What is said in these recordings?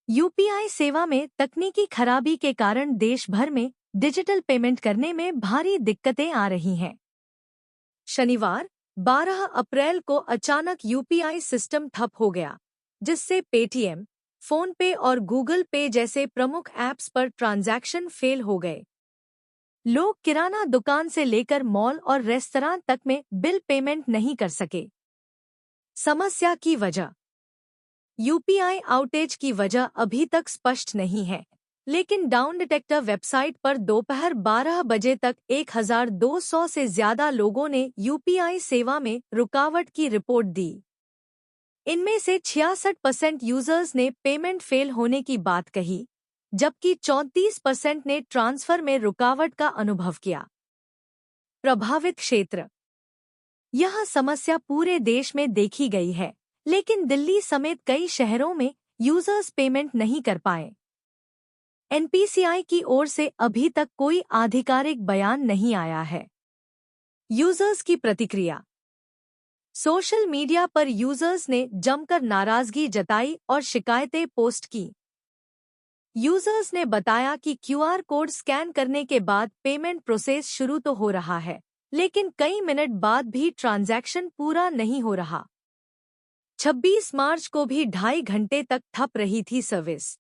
UPI सेवा में तकनीकी खराबी के कारण देश भर में डिजिटल पेमेंट करने में भारी दिक्कतें आ रही हैं। शनिवार 12 अप्रैल को अचानक यूपीआई सिस्टम ठप हो गया, जिससे पेटीएम, फोन पे और गूगल पे जैसे प्रमुख ऐप्स पर ट्रांजैक्शन फेल हो गए। लोग किराना दुकान से लेकर मॉल और रेस्तरां तक में बिल पेमेंट नहीं कर सके। समस्या की वजह। यूपीआई आउटेज की वजह अभी तक स्पष्ट नहीं है, लेकिन डाउन डिटेक्टर वेबसाइट पर दोपहर 12 बजे तक 1200 से ज्यादा लोगों ने यूपीआई सेवा में रुकावट की रिपोर्ट दी। इनमें से 66% यूजर्स ने पेमेंट फेल होने की बात कही, जबकि 34% ने ट्रांसफर में रुकावट का अनुभव किया। प्रभावित क्षेत्र। यह समस्या पूरे देश में देखी गई है, लेकिन दिल्ली समेत कई शहरों में यूजर्स पेमेंट नहीं कर पाए। एनपीसीआई की ओर से अभी तक कोई आधिकारिक बयान नहीं आया है। यूजर्स की प्रतिक्रिया। सोशल मीडिया पर यूजर्स ने जमकर नाराजगी जताई और शिकायतें पोस्ट की। यूजर्स ने बताया कि क्यूआर कोड स्कैन करने के बाद पेमेंट प्रोसेस शुरू तो हो रहा है, लेकिन कई मिनट बाद भी ट्रांजैक्शन पूरा नहीं हो रहा। 26 मार्च को भी 2.5 घंटे तक ठप रही थी सर्विस।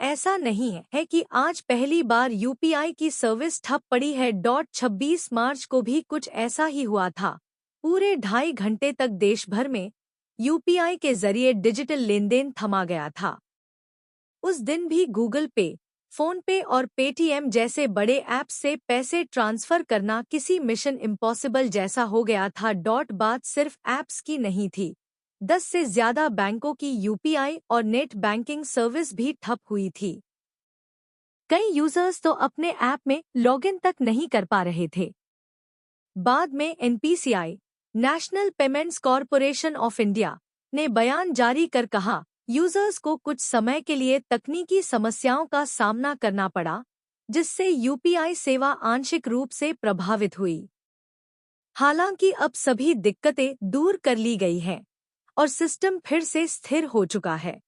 ऐसा नहीं है कि आज पहली बार यूपीआई की सर्विस ठप पड़ी है। 26 मार्च को भी कुछ ऐसा ही हुआ था। पूरे 2.5 घंटे तक देश भर में यूपीआई के जरिए डिजिटल लेनदेन थमा गया था। उस दिन भी गूगल पे, फोन पे और पेटीएम जैसे बड़े ऐप्स से पैसे ट्रांसफर करना किसी मिशन इम्पॉसिबल जैसा हो गया था। बात सिर्फ ऐप्स की नहीं थी। 10 से ज्यादा बैंकों की यूपीआई और नेट बैंकिंग सर्विस भी ठप हुई थी। कई यूजर्स तो अपने ऐप में लॉगिन तक नहीं कर पा रहे थे। बाद में NPCI, national payments corporation of India, ने बयान जारी कर कहा, यूजर्स को कुछ समय के लिए तकनीकी समस्याओं का सामना करना पड़ा, जिससे यूपीआई सेवा आंशिक रूप से प्रभावित हुई। हालांकि अब सभी दिक्कतें दूर कर ली गई हैं और सिस्टम फिर से स्थिर हो चुका है।